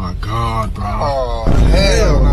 my god, bro. Oh, hell no.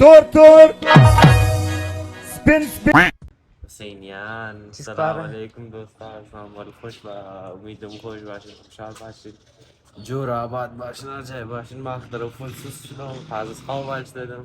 Tur spin حسینیان چیز سلام کاره؟ علیکم دوستان سلام خوش با امیدم خوش باشین خوشحال باشین جور آباد باشین هر جای باشین ما اختر فول سوس شدم تازه خواب باش دادم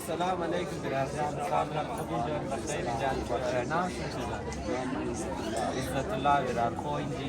السلام عليكم برادران السلام عليكم جون بخير جان برنامج عزت الله برار خوینجی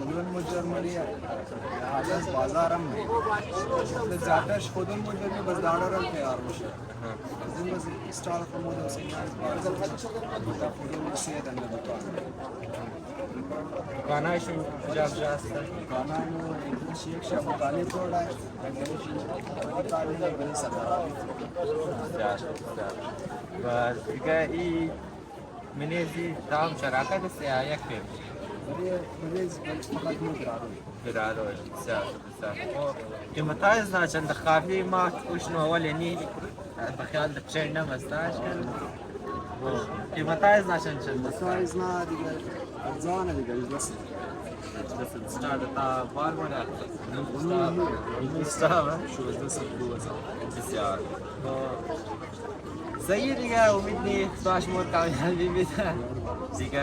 خودون مجرمانی حالت بازارم زیادش خودون مجرمی بس دارم تیار میشه از این بس استال خمود سینار تا خودون سید اند دکان دکانایشون کجا هست دکانانو یک شب کالی توڑا کالی بری سفر بس دیگه این منیزی دام شراکت است یا یک پیم مریض فقط مدرارو برارو بسیار بسیار قیمتای значен خافی ما وشنو اول یعنی بخیال ترین نمستاش قیمتای значен چند سایز نه دیگه ارزانه دیگه بس بس استاد تا بار مره استاد شو بس بسیار صحیح دیگه امید نیست باش مور کامیابی میده دیگه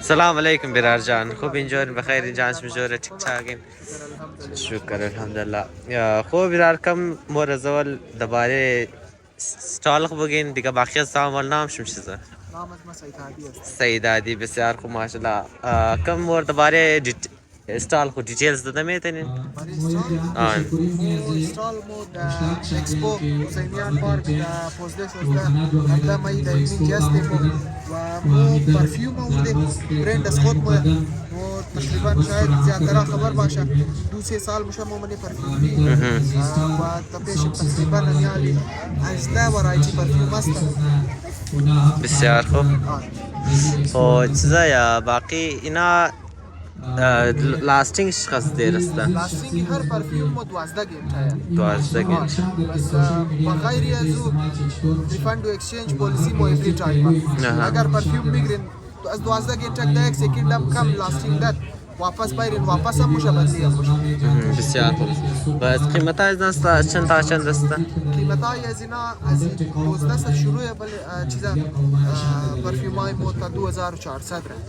سلام علیکم برار جان خوب اینجورین بخیر اینجانش میجوره ٹھیک ٹھاکین شکر الحمدلله یا خوب برار کم مور زول دوباره سٹال خو بگین دیگه باقی سامان نام شمشیزه نامت ما سیدادی است سیدادی بسیار خوب ماشاءالله کم مور دوباره استال خو دیتیلز داده میتونین استال مود اکسپو حسینیان پارک دا پوزدش است اگلا مایی دا ایمین جسته مو و مو پرفیوم آورده برند از خود مو تقریبا شاید زیادتر خبر باشه 2-3 سال میشه مو منی پرفیوم و تپیشم تقریبا نیالی 18 ورایتی پرفیوم است بسیار خوب و چیزا یا باقی اینا لاستینگ شخص دیر است لاستینگ هر پرفیوم مو 12 گیمت 12 گیمت بس بغیر ازو ریفند و اکسچنج پالیسی مو افری تایم اگر پرفیوم میگیرین از 12 گیمت تک یک سکند هم کم لاستینگ داد واپس باید واپس هم میشه بدلی هم میشه بسیار خوب بس قیمت از نست چند تا چند است قیمت های از اینا از 12 سال شروع بل چیزا پرفیوم های مو تا 2400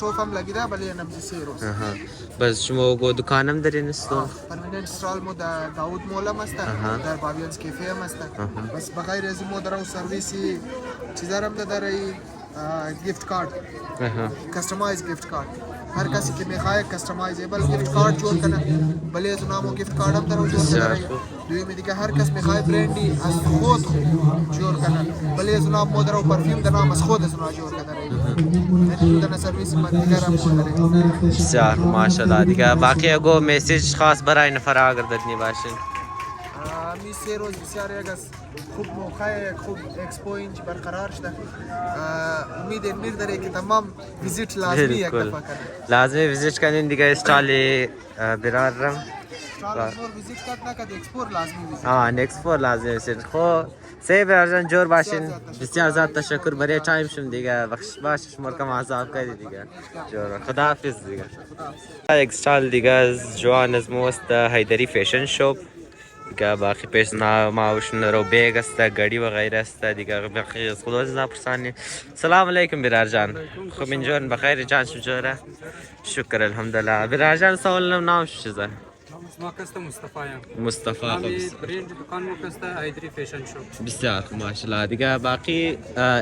off هم لگیده بلی نمزی 3 روز بس شما گو دکانم دارین استون پرمننت استال مو داود مولم است در باویانس کیفه هم است بس بغیر از مو درو سرویسی چیزا هم داره gift card customized gift card هر کسی که میخواد کستمایزیبل gift card جور کنه بله از نامو gift card هم درو جور کنه دوی دیگه هر کس میخواد برندی از خود جور کنه بله از نامو درو پرفیوم در نام از خود از نام جور کنه در سرویس دیگر هم داره بسیار ماشاءالله دیگه باقی گو میسیج خاص برای نفر اگر دادنی باشین می 3 روز بسیار یک از خوب موقع خوب اکسپو اینج برقرار شده امید میر داره که تمام ویزیت لازمی یک دفعه کنه لازمی ویزیت کنین دیگه استال برارم استال ویزیت کرد نکرد اکسپو لازمی ویزیت اکسپو لازمی ویزیت خو سی برارجان جور باشین بسیار زیاد تشکر برای تایم شم دیگه بخش باش شمار کم عذاب کردی دیگه جور خدا حافظ دیگه یک استال دیگه از جوان از موست هیدری فیشن شاپ دیگه باقی پیش معاوشون رو بیگ است گاڑی و غیره است دیگه باقی از خدا زنده پرسانی. سلام علیکم برار جان. خوب اینجور بخیر جان شجوره. شکر الحمدلله. برار جان سوال نام چیزه؟ ما کسته مصطفی ام. مصطفی. نامی برند دکان ما کسته ایدری فیشن شو. بسیار خوب ماشاءالله. دیگه باقی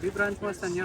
بی برانچ ما است نیر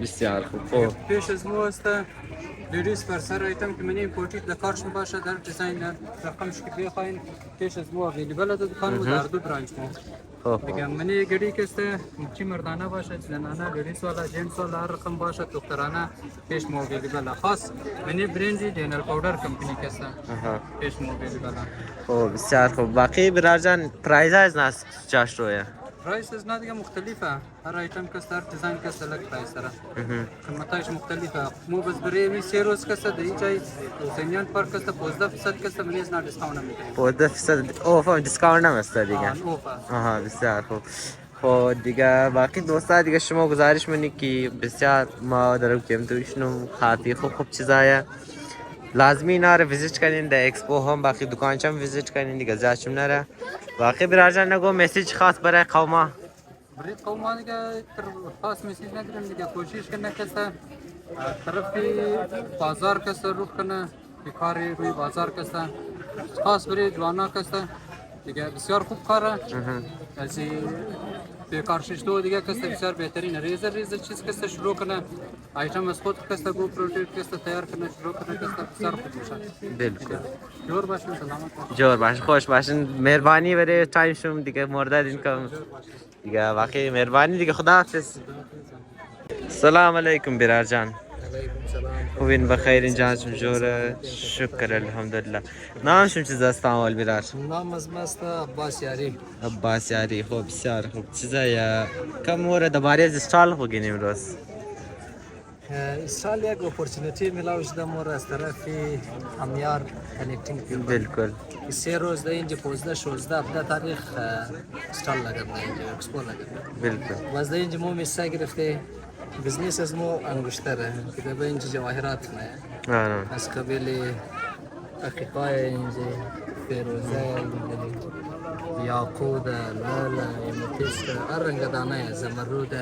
بسیار خوب. پیش از ما است لیدیز پرسر ایتم که منی پوتیت دکارش باشه در دیزاین در رقمش که بخواین پیش از ما اویلیبل است دکان ما در دو برانچ ما. دیگه منی گڑی کسته چی مردانه باشه زنانه لیدیز والا جنس والا هر رقم باشه دکترانه پیش ما اویلیبل خاص منی برندی جنرال پاودر کمپانی کسته پیش ما اویلیبل. خوب بسیار خوب. باقی برار جان پرایز از ناس چاش رویه؟ پرایس از دیگه مختلفه هر ایتم کسته هر دیزاین کسته لگ پرایس داره قیمتاش مختلفه مو بس برای می 3 روز کسته دی جای حسینیان پارک کسته 15% کسته منی از دیسکاونت میکنیم 15% اوف دیسکاونت هم است دیگه. اوفر بسیار خوب. خب دیگه باقی دوستا دیگه شما گزارش منی که بسیار ما دارم کم تویشنم خاطی خوب چیزایه لازمی اینا رو ویزیت کنین در اکسپو هم باقی دکانش هم ویزیت کنین دیگه زیادشم نره. باقی برار جان نگو مسیج خاص برای قوما؟ برای قوما دیگه خاص مسیج ندارم دیگه کوشش کنه کسته طرفی بازار کسته رو کنه بیکاری روی بازار کسته خاص برای جوانا کسته دیگه بسیار خوب کاره از بیکار ششتو دیگه کسته بسیار بهترین ریزر چیز کسته شروع کنه ایتم از خود کسته گو پروژکت کسته تیار کنه شروع کنه کسته بسیار خوب میشه. بالکل جور باشین سلامت باشین. جور باشین خوش باشین. مهربانی برای تایم شما دیگه مورد اینکم دیگه واقعی مهربانی دیگه خدا حافظ. سلام علیکم برار جان. خوبین بخیر اینجا جوره شکر الحمدلله. نام شما چیز است اول برار؟ نام از ماست عباس یاری. عباس یاری. خوب بسیار خوب. چیزا یا کم مورد درباره از استال خو گینیم روز استال یک اپورتونیتی میلاوش دمور از طرف امیار کنیکتینگ پیوبل. بالکل 3 روز ده اینجا 15 16 17 تاریخ استال لگد اینجا اکسپو لگد. بالکل. باز ده اینجا مو میسا گرفته بزنس از مو انگشتره که ده اینجا جواهرات نه از قبیل عقیقای اینجا فیروزه یاقوت لالا امتیست هر رنگ دانه زمرود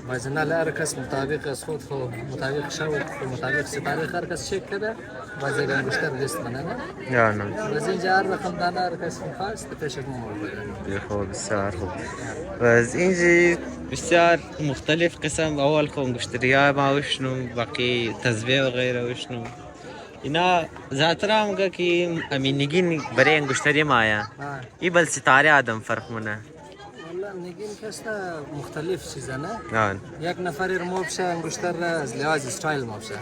وزنال هر کس مطابق از خود خو مطابق شود خو مطابق ستاره هر کس چک کرده وزن انگشتر لیست کنه نه وزن اینجا هر رقم دانه هر کس میخواست پیش از ما موجوده. خوب بسیار خوب. از اینجا بسیار مختلف قسم اول خو انگشتری‌ها ما وشنو باقی تزویه و غیره وشنو اینا زیادتر هم که امینگین برای انگشتری مایا ای بل ستاره آدم فرق مونه والله نگین کسته مختلف چیزه نه یک نفر رو مبشه انگشتر از لحاظ استایل مبشه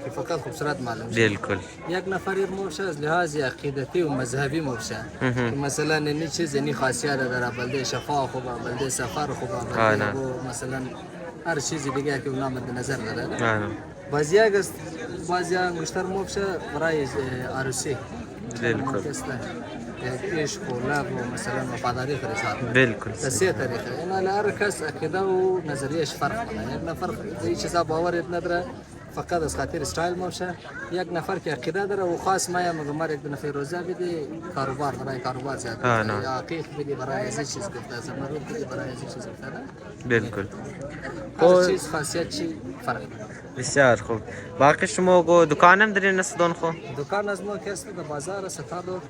که فقط خوبصورت معلوم شه. بالکل. یک نفر رو مبشه از لحاظ عقیدتی و مذهبی مبشه که مثلا نی چیز نی خاصیت داره بلده شفا خوبه بلده سفر خوبه بلده مثلا هر چیزی دیگه که اونا مد نظر داره بعضی انگشتر مبشه برای عروسی بالکل عشق و لب و مثلا وفاداری خریصات بالکل به 3 طریقه اینا هر کس عقیده و نظریهش فرق کنه یک نفر این چیزا باورت نداره فقط از خاطر استایل مبشه یک نفر که عقیده داره و خاص ما مگمار یک دونه فیروزه بده کاروبار برای کاروبار زیاد یا عقیق بده برای از چیز گفته زمرد بده برای از چیز گفته بالکل هر چیز خاصیت چی فرق بسیار خوب. باقی شما گو دکانم دارین نسدون خو؟ دکان از ما کسته در بازار ستادور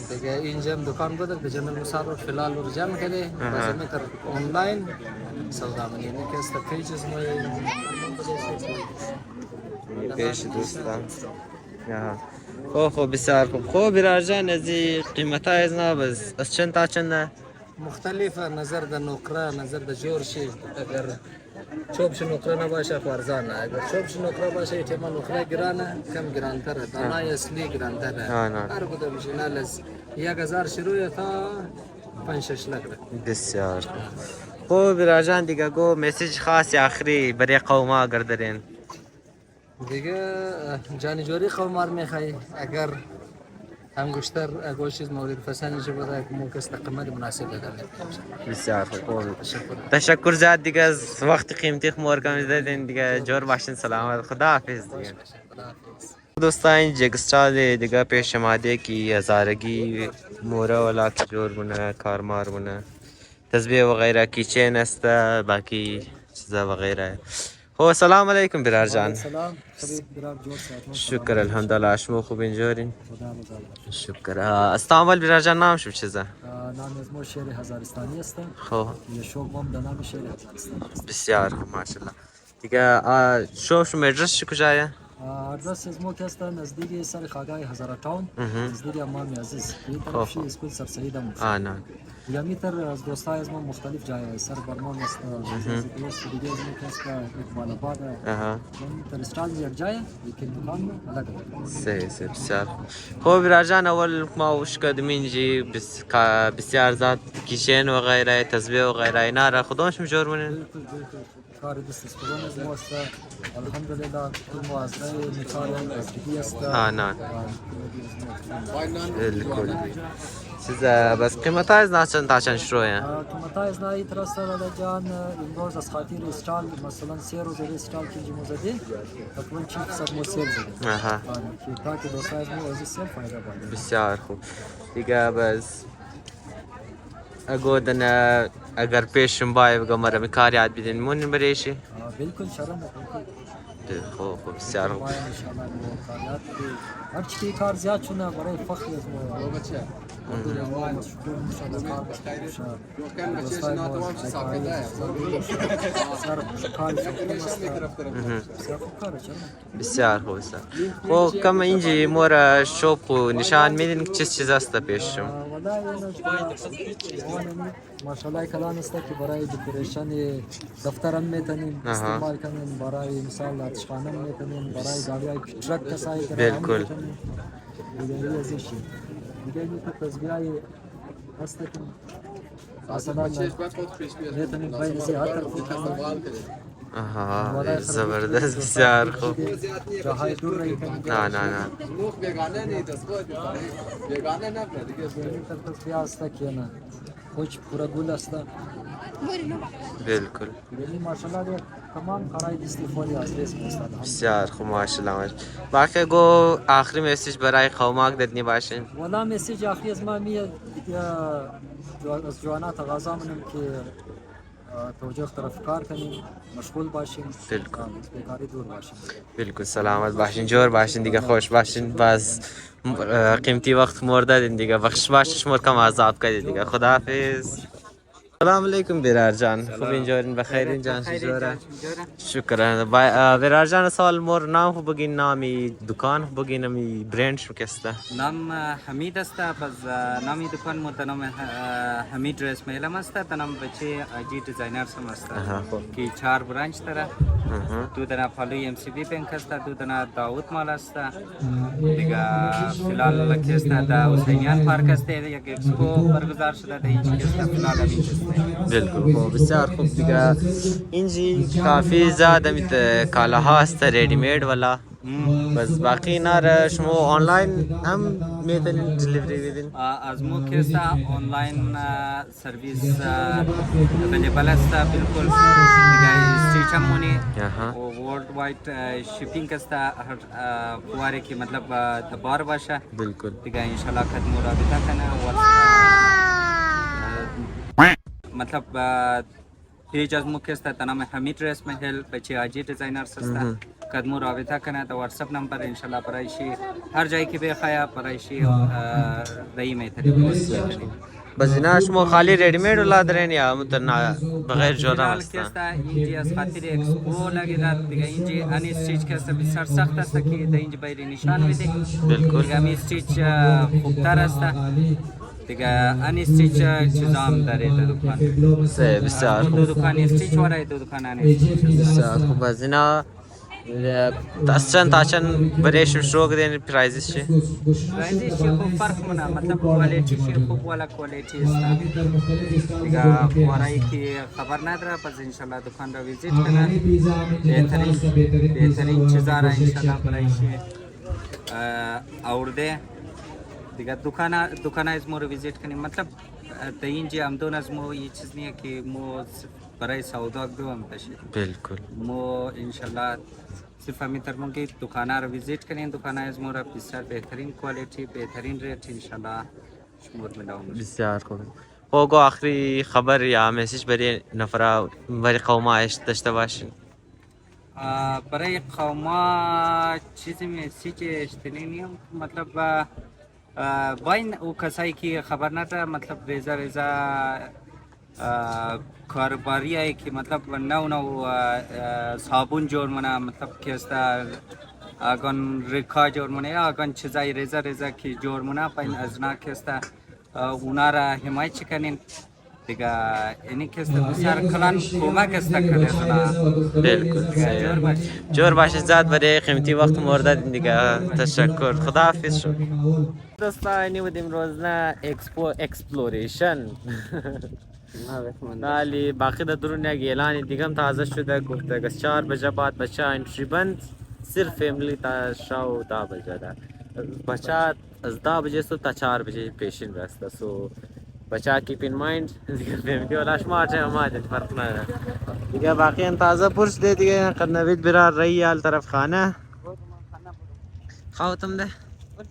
دیگه اینجا دکان بوده در جمع مسافر فلال رو جمع کرده باز میتر آنلاین سودا منی کسته پیجز ما پیش دوستان خوب بسیار خوب. خوب برار جان از قیمتای از نابز از چند تا چند مختلفه نظر در نقره نظر در جورشی اگر چوبش نقره نباشه ارزانه اگر چوبش نقره باشه ایتما نقره گرانه کم گرانتره دانای اصلی گرانتره هر کدوم میشینال از 1000 شروع تا 5-6 لک بسیار خوب. برار جان دیگه گو مسیج خاص آخری برای قوما اگر دارین دیگه جانی جوری قومار میخوای اگر انگشتر گوشت مورد پسندش بوده که مو کس قیمت مناسب داده. بسیار خوب. تشکر زیاد دیگه از وقت قیمتی خمار کم دادین دیگه. جور باشین، سلامت، خداحافظ دیگه. دوستان جگستال دیگه پیش آمده که هزارگی موره والا که جور بونه، کارمار بونه، تسبیح وغیره کیچین است، باقی چیزا وغیره. خب سلام علیکم برار جان. سلام خبیب برار جور ساعت. شکر الحمدلله. شما خوبین جورین؟ شکر. استانبول برار جان نام شو چیزا؟ نام از ما شهر هزارستانی است. خب یه شوق مام در نام شهر هزارستانی است. بسیار خوب ماشاءالله. دیگه شما ادرس چی کجایه؟ آدرس از ما که است نزدیک سر خاگای هزار تاون، نزدیک امام عزیز. این طرف اسکول سر سعید هم. نه. یا میتر از دوستای از ما مختلف جای سر برمان است. دوست دیگه از ما که است اقبال آباد. میتر استال یک جای، لیکن دکان الگ صحیح بسیار خوب. برار جان اول ما وش کردیم جی بسیار زاد کیشین و غیره، تسبیح و غیره اینا را خودمش مجور بودین؟ کار دست استفاده از ما است. الحمدلله کل موازنه مثال تسبیحی است. نه بالکل. چیزا بس قیمت از ناچن تاچن شروعه؟ قیمت از نایی ترس سر جان امروز از خاطر استال مثلا 3 روز استال که جمع زده تقریبا 400 مو سیل زده. که تا که دوست از ما از سیل فایده بده. بسیار خوب دیگه. بس اگودن اگر پیشم بای بگم مرا میکاری عاد بدین مون بریشی؟ بالکل شرم. خوب بسیار خوب. هر چی کار زیاد شونه برای فخر از ما بچه. بسیار خوب است. خب کم اینجی مورا شوق و نشان میدین که چیز است پیشم؟ ماشاءالله کلان است که برای دکوریشن دفترم میتونیم استعمال کنیم، برای مثال آتشخانه میتونیم، برای گاڑیای ترک کسایی که بالکل. دیگه میتونه تزگیرهای هست که مثلا میتونیم باید سی هاتر زبردست. بسیار خوب. جاهای دور رایی کنیم. نه تزگیه هست که نه خوش پورا گل است. بالکل. یعنی ماشاءالله تمام کارهای دستی فوری است. بسیار خوب ماشاءالله. باقی گو آخری مسیج برای قوماک دادنی باشین؟ والا مسیج آخری از ما میاد از جوانات تقاضا منم که توجه طرف کار کنیم، مشغول باشیم، بالکل بیکاری دور باشیم. بالکل سلامت باشین، جور باشین دیگه، خوش باشین. باز قیمتی وقت مرده دین دیگه، بخش باشین شمار کم عذاب کردید دیگه. خداحافظ. سلام علیکم برار جان. خوبین جورین؟ بخیرین جان؟ چجوره؟ شکر. برار جان سوال مور نام خو بگین، نامی دکان خو بگین، نامی برند شو کسته؟ نام حمید است. پس نامی دکان متنام حمید ریس میلم است. تنام بچه آجی دیزاینرز هم است که 4 برانچ داره. دو دنا پالوی ام سی بی بنک است، دو دنا داوود مال است دیگه. فیلال کست دا حسینیان پارک است، یک اکسپو برگزار شده در اینجا کست فیلال همین است. بالکل خوب بسیار خوب دیگه. اینجی کافی زیاده میت کالاها است ریڈی میڈ والا، بس باقی نار شما آنلاین هم میتونین دلیوری بدین؟ از مو که است آنلاین سرویس اویلیبل است بالکل دیگه. استریچ هم مونی و ورلد واید شیپینگ است هر بواره که مطلب دبار باشه بالکل دیگه. انشالله خدمت رابطه کنه مطلب پیج از مو که است تنام حمید ریس محل بچه آجی دیزاینرز است. قدمو رابطه کنه تا واتساپ نمبر انشالله برایشی هر جایی که بخوایا برایشی رایی میتونیم. بس اینا شما خالی ریڈی میڈ ولا دارین یا متن بغیر جودا است؟ اینجی از خاطر اکسپو لگیده دیگه. اینجی ان استریچ که است بسیار سخت است که در اینجا باید نشان میده. بالکل دیگه می استریچ خوبتر است دیگه. ان استریچ چیزا هم داره در دکان. بسیار دو دکان استریچ واره، دو دکان ان استریچ. بسیار خوب. از اینا تاچن بریشم شروع کردین پرایزش چی؟ پرایزش خوب فرق منه، مطلب کوالیتی خوب والا کوالیتی است دیگه. برای که خبر نداره پس انشالله دکان را ویزیت کنه. بهترین چیزا را انشالله برایش آورده دیگه دکان از ما رو ویزیت کنیم. مطلب در اینجا هم دون از ما یه چیز نیه که ما برای سودا دوام بشیم. بالکل ما انشالله صرف همین ترمون که دکانه رو ویزیت کنیم. دکانه از ما رو بسیار بهترین کوالیتی بهترین ریت انشالله شمار میدم. بسیار خوب. خب آخری خبر یا مسیج برای نفرا برای قوما داشته باشین؟ برای قوما چیزی مسیج اشتنی نیم. مطلب باین او کسایی که خبر نداره مطلب ریزا کارباری هایی که مطلب نو صابون جور منه مطلب که است اگان ریکا جور منه یا اگان چیزای ریزا که جور منه پاین از نا که است اونا را حمایت کنین دیگه. اینی که است بسیار کلان کمک است کرده بالکل جور باشه زاد برای قیمتی وقت مورد دیگه. تشکر. خداحافظ شو دوستا. اینی بودیم روزنه اکسپلوریشن. ولی باقی در درون یک اعلان دیگه هم تازه شده. گفته اگه 4 بجه بعد بچه انتری بند صرف فیملی تا شاو 10 بجه ده. بچه از 10 بجه تا 4 بجه پیشین رسته. سو بچه keep in mind دیگه فیملی ولا شما چه اومدید فرق نداره دیگه. باقی هم تازه پرس ده دیگه. قد نوید برار ریال طرف خانه خواهتم ده بود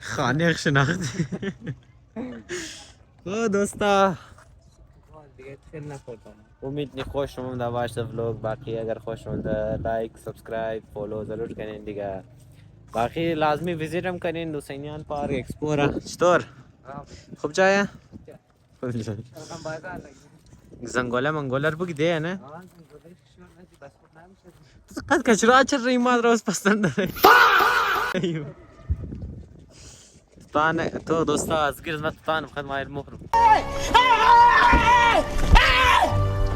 خانه شناختی. خب دوستا امید نی خوش اومده باشه ولوگ. باقی اگر خوش اومده لایک سابسکرایب فالو ضرور کنین دیگه. باقی لازمی ویزیت هم کنین حسینیان پارک ایکسپو را. چطور؟ خوب جایه؟ خوب جایه. زنگوله منگوله رو بگیده نه؟ قد کچرا چر ریماد روز پسند داره. تو دوستا از گیرز من تطانم خد مایر مخرم.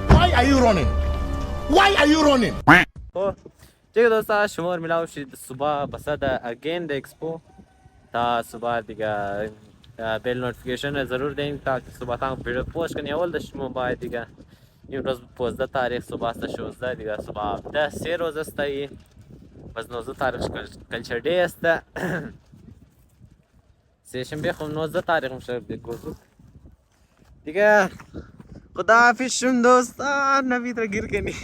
Why are you running? Why are you running? خب دیگه دوستا شمار میلاو شید صبح بسد اگین ده ایکسپو تا صبح دیگه بیل نوتیفیکیشن ضرور دین تا صبح تا ویدیو پوست کنی. اول داشت موبایل دیگه این روز 15 تاریخ صبح است 16 دیگه صبح 10 3 روز است ای بس 19 تاریخ کلچر دی است. سه‌شنبه خب 19 تاریخ میشه دیگه. خداحافظ شم دوستان. نوید رو گیر کنی.